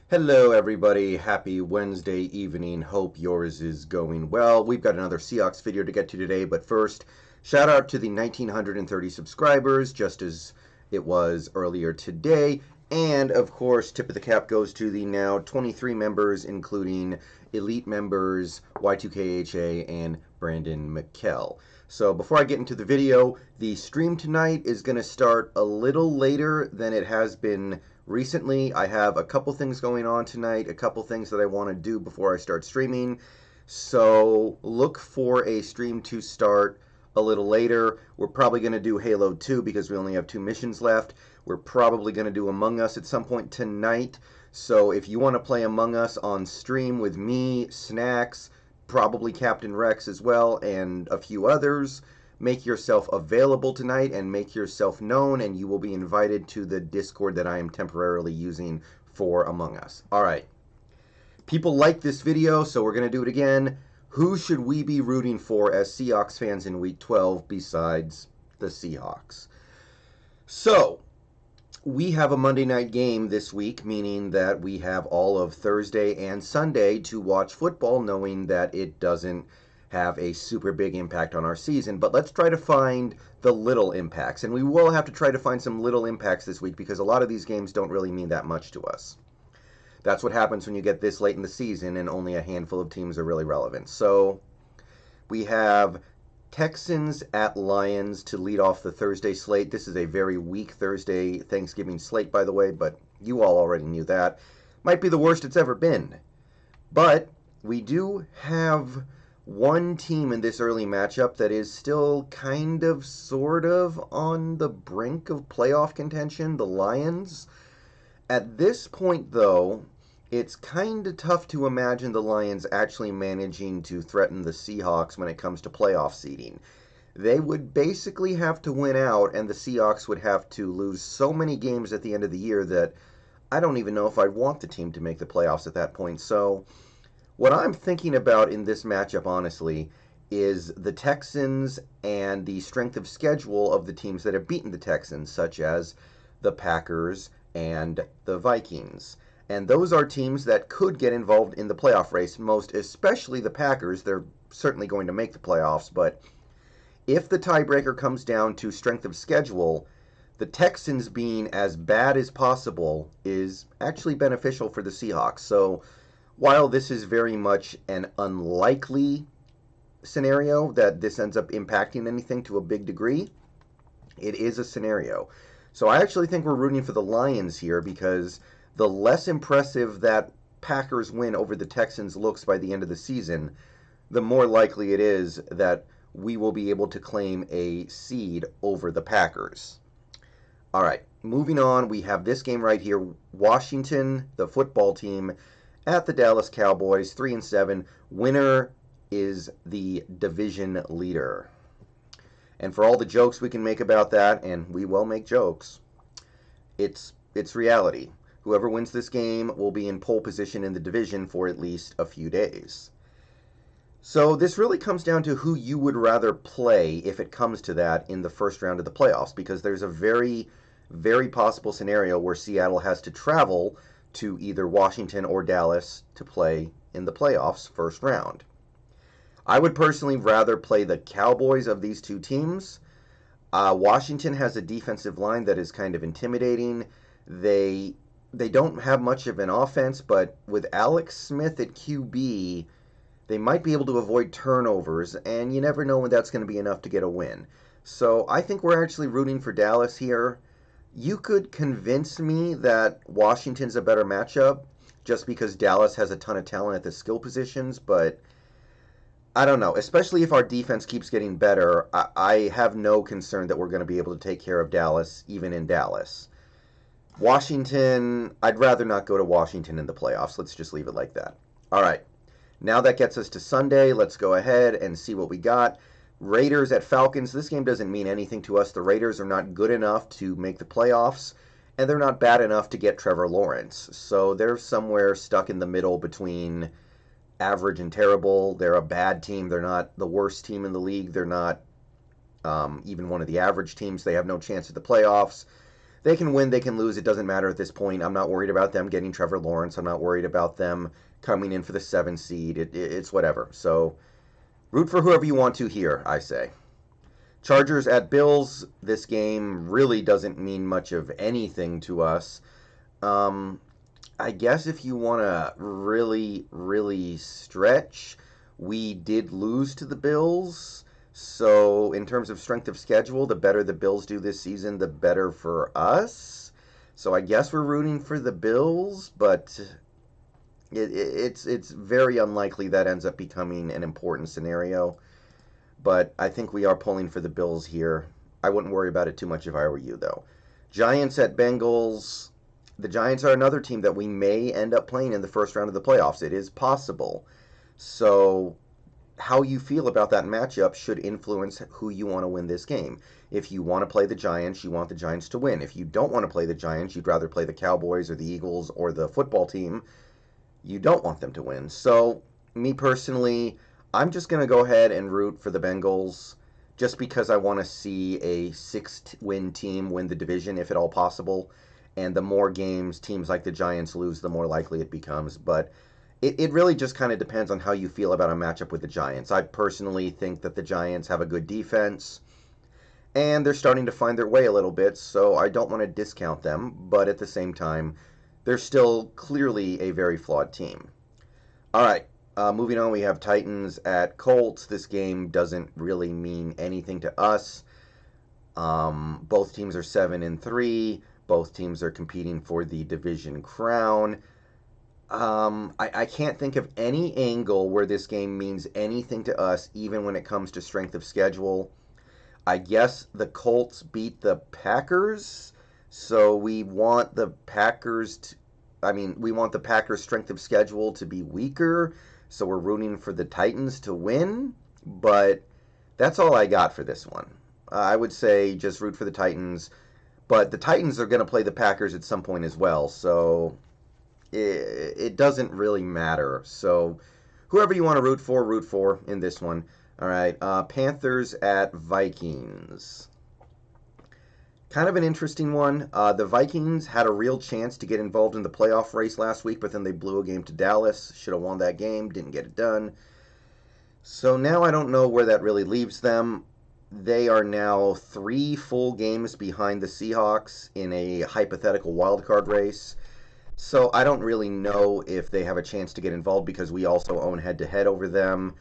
Hello, everybody. Happy Wednesday evening. Hope yours is going well. We've got another Seahawks video to get to today, but first, shout out to the 1,930 subscribers, just as it was earlier today. And, of course, tip of the cap goes to the now 23 members, including elite members, Y2KHA, and Brandon Mikel. So before I get into the video, the stream tonight is going to start a little later than it has been recently. I have a couple things going on tonight, a couple things that I want to do before I start streaming. So look for a stream to start a little later. We're probably going to do Halo 2 because we only have 2 missions left. We're probably going to do Among Us at some point tonight. So if you want to play Among Us on stream with me, Snacks, probably Captain Rex as well, and a few others, make yourself available tonight and make yourself known, and you will be invited to the Discord that I am temporarily using for Among Us. All right. People like this video, so we're going to do it again. Who should we be rooting for as Seahawks fans in Week 12 besides the Seahawks? So, we have a Monday night game this week, meaning that we have all of Thursday and Sunday to watch football, knowing that it doesn't have a super big impact on our season. But let's try to find the little impacts. And we will have to try to find some little impacts this week because a lot of these games don't really mean that much to us. That's what happens when you get this late in the season and only a handful of teams are really relevant. So we have Texans at Lions to lead off the Thursday slate. This is a very weak Thursday Thanksgiving slate, by the way, but you all already knew that. Might be the worst it's ever been. But we do have one team in this early matchup that is still kind of, sort of, on the brink of playoff contention, the Lions. At this point, though, it's kind of tough to imagine the Lions actually managing to threaten the Seahawks when it comes to playoff seeding. They would basically have to win out, and the Seahawks would have to lose so many games at the end of the year that I don't even know if I'd want the team to make the playoffs at that point. So what I'm thinking about in this matchup, honestly, is the Texans and the strength of schedule of the teams that have beaten the Texans, such as the Packers and the Vikings. And those are teams that could get involved in the playoff race, most especially the Packers. They're certainly going to make the playoffs, but if the tiebreaker comes down to strength of schedule, the Texans being as bad as possible is actually beneficial for the Seahawks. So while this is very much an unlikely scenario that this ends up impacting anything to a big degree, it is a scenario. So I actually think we're rooting for the Lions here because the less impressive that Packers win over the Texans looks by the end of the season, the more likely it is that we will be able to claim a seed over the Packers. All right, moving on, we have this game right here. Washington, the football team, at the Dallas Cowboys, 3-7. Winner is the division leader. And for all the jokes we can make about that, and we will make jokes, it's reality. Whoever wins this game will be in pole position in the division for at least a few days. So this really comes down to who you would rather play if it comes to that in the first round of the playoffs, because there's a very, very possible scenario where Seattle has to travel to either Washington or Dallas to play in the playoffs first round. I would personally rather play the Cowboys of these two teams. Washington has a defensive line that is kind of intimidating. They don't have much of an offense, but with Alex Smith at QB, they might be able to avoid turnovers, and you never know when that's going to be enough to get a win. So I think we're actually rooting for Dallas here. You could convince me that Washington's a better matchup just because Dallas has a ton of talent at the skill positions, but I don't know. Especially if our defense keeps getting better, I have no concern that we're going to be able to take care of Dallas, even in Dallas. Washington, I'd rather not go to Washington in the playoffs. Let's just leave it like that. All right. Now that gets us to Sunday. Let's go ahead and see what we got. Raiders at Falcons. This game doesn't mean anything to us. The Raiders are not good enough to make the playoffs, and they're not bad enough to get Trevor Lawrence. So they're somewhere stuck in the middle between average and terrible. They're a bad team. They're not the worst team in the league. They're not even one of the average teams. They have no chance at the playoffs. They can win, they can lose. It doesn't matter at this point. I'm not worried about them getting Trevor Lawrence. I'm not worried about them coming in for the 7 seed. It's whatever. So root for whoever you want to here, I say. Chargers at Bills. This game really doesn't mean much of anything to us. I guess if you want to really, really stretch, we did lose to the Bills. So in terms of strength of schedule, the better the Bills do this season, the better for us. So I guess we're rooting for the Bills, but it's very unlikely that ends up becoming an important scenario. But I think we are pulling for the Bills here. I wouldn't worry about it too much if I were you, though. Giants at Bengals. The Giants are another team that we may end up playing in the first round of the playoffs. It is possible. So how you feel about that matchup should influence who you want to win this game. If you want to play the Giants, you want the Giants to win. If you don't want to play the Giants, you'd rather play the Cowboys or the Eagles or the football team, you don't want them to win. So me personally, I'm just going to go ahead and root for the Bengals just because I want to see a 6-win team win the division if at all possible. And the more games teams like the Giants lose, the more likely it becomes. But it really just kind of depends on how you feel about a matchup with the Giants. I personally think that the Giants have a good defense, and they're starting to find their way a little bit, so I don't want to discount them. But at the same time, they're still clearly a very flawed team. All right. Moving on, we have Titans at Colts. This game doesn't really mean anything to us. Both teams are 7-3. Both teams are competing for the division crown. I can't think of any angle where this game means anything to us, even when it comes to strength of schedule. I guess the Colts beat the Packers, so we want the Packers we want the Packers' strength of schedule to be weaker. So we're rooting for the Titans to win, but that's all I got for this one. I would say just root for the Titans, but the Titans are going to play the Packers at some point as well, so it doesn't really matter. So whoever you want to root for in this one. All right, Panthers at Vikings. Kind of an interesting one. The Vikings had a real chance to get involved in the playoff race last week, but then they blew a game to Dallas. Should have won that game, didn't get it done. So now I don't know where that really leaves them. They are now 3 full games behind the Seahawks in a hypothetical wildcard race. So I don't really know if they have a chance to get involved because we also own head-to-head over them.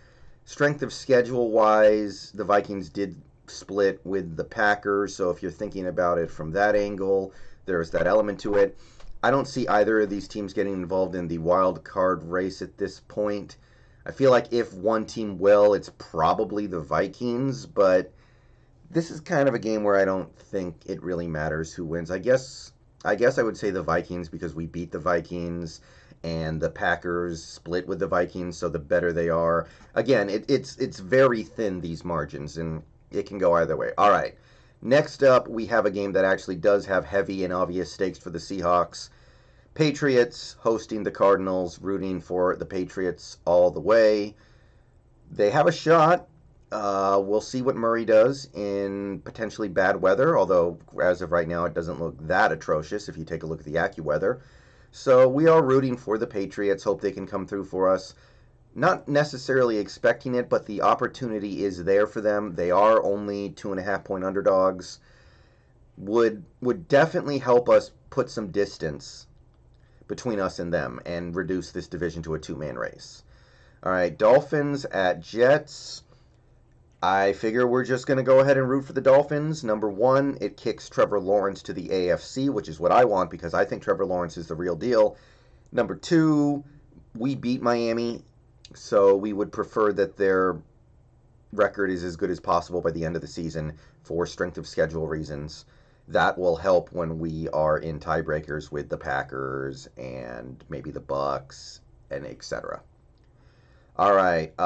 Strength of schedule-wise, the Vikings did split with the Packers, so if you're thinking about it from that angle, there's that element to it. I don't see either of these teams getting involved in the wild card race at this point. I feel like if one team will, it's probably the Vikings, but this is kind of a game where I don't think it really matters who wins. I guess I would say the Vikings because we beat the Vikings and the Packers split with the Vikings, so the better they are. Again, it's very thin, these margins, and it can go either way. All right. Next up, we have a game that actually does have heavy and obvious stakes for the Seahawks. Patriots hosting the Cardinals, rooting for the Patriots all the way. They have a shot. We'll see what Murray does in potentially bad weather, although as of right now it doesn't look that atrocious if you take a look at the AccuWeather. So we are rooting for the Patriots, hope they can come through for us. Not necessarily expecting it, but the opportunity is there for them. They are only 2.5-point underdogs. Would definitely help us put some distance between us and them and reduce this division to a 2-man race. All right, Dolphins at Jets. I figure we're just going to go ahead and root for the Dolphins. Number one, it kicks Trevor Lawrence to the AFC, which is what I want because I think Trevor Lawrence is the real deal. Number two, we beat Miami, so we would prefer that their record is as good as possible by the end of the season for strength of schedule reasons. That will help when we are in tiebreakers with the Packers and maybe the Bucks and etc. All right,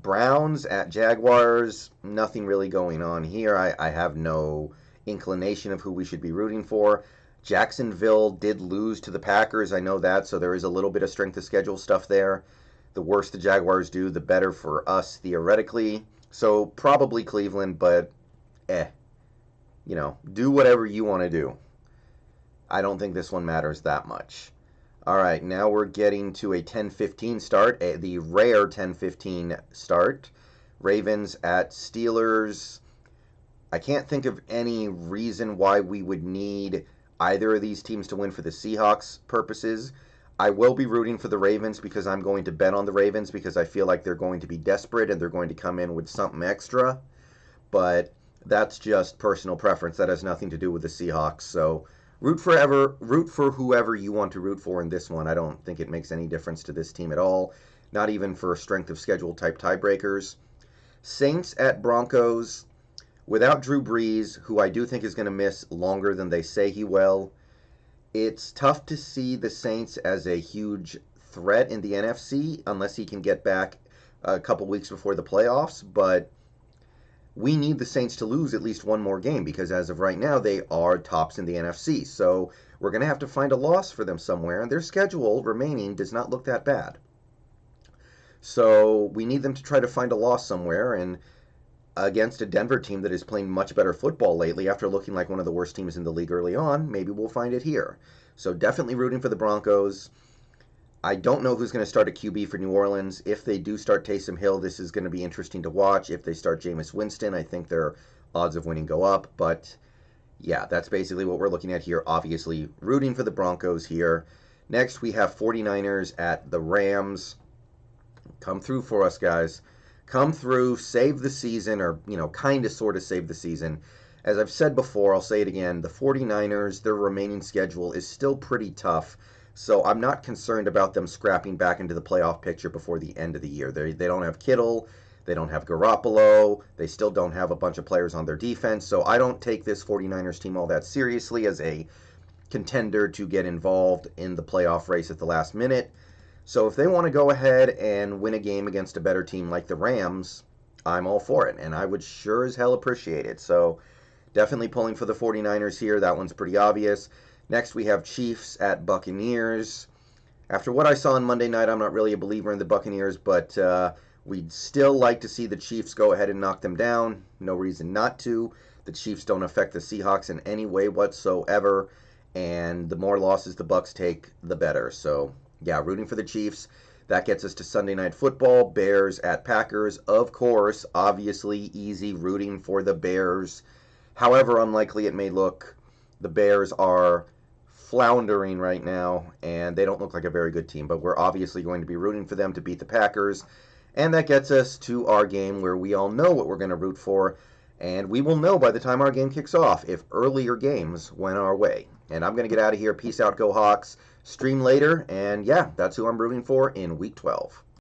Browns at Jaguars. Nothing really going on here. I have no inclination of who we should be rooting for. Jacksonville did lose to the Packers. I know that, so there is a little bit of strength of schedule stuff there. The worse the Jaguars do, the better for us theoretically. So probably Cleveland, but do whatever you want to do. I don't think this one matters that much. All right, now we're getting to a 10:15 start, the rare 10:15 start. Ravens at Steelers. I can't think of any reason why we would need either of these teams to win for the Seahawks purposes. I will be rooting for the Ravens because I'm going to bet on the Ravens because I feel like they're going to be desperate and they're going to come in with something extra. But that's just personal preference. That has nothing to do with the Seahawks. So root for whoever you want to root for in this one. I don't think it makes any difference to this team at all. Not even for strength of schedule type tiebreakers. Saints at Broncos. Without Drew Brees, who I do think is going to miss longer than they say he will, it's tough to see the Saints as a huge threat in the NFC unless he can get back a couple weeks before the playoffs. But we need the Saints to lose at least one more game because as of right now, they are tops in the NFC. So we're going to have to find a loss for them somewhere, and their schedule remaining does not look that bad. So we need them to try to find a loss somewhere, and against a Denver team that is playing much better football lately after looking like one of the worst teams in the league early on, maybe we'll find it here. So definitely rooting for the Broncos. I don't know who's going to start a QB for New Orleans. If they do start Taysom Hill, this is going to be interesting to watch. If they start Jameis Winston, I think their odds of winning go up. But yeah, that's basically what we're looking at here. Obviously, rooting for the Broncos here. Next, we have 49ers at the Rams. Come through for us, guys. Come through, save the season, or, kind of sort of save the season. As I've said before, I'll say it again, the 49ers, their remaining schedule is still pretty tough, so I'm not concerned about them scrapping back into the playoff picture before the end of the year. They don't have Kittle, they don't have Garoppolo, they still don't have a bunch of players on their defense, so I don't take this 49ers team all that seriously as a contender to get involved in the playoff race at the last minute. So if they want to go ahead and win a game against a better team like the Rams, I'm all for it, and I would sure as hell appreciate it. So definitely pulling for the 49ers here. That one's pretty obvious. Next, we have Chiefs at Buccaneers. After what I saw on Monday night, I'm not really a believer in the Buccaneers, but we'd still like to see the Chiefs go ahead and knock them down. No reason not to. The Chiefs don't affect the Seahawks in any way whatsoever, and the more losses the Bucs take, the better. So yeah, rooting for the Chiefs. That gets us to Sunday Night Football. Bears at Packers. Of course, obviously easy rooting for the Bears. However unlikely it may look, the Bears are floundering right now, and they don't look like a very good team. But we're obviously going to be rooting for them to beat the Packers. And that gets us to our game where we all know what we're going to root for. And we will know by the time our game kicks off if earlier games went our way. And I'm going to get out of here. Peace out, go Hawks. Stream later, and yeah, that's who I'm rooting for in Week 12.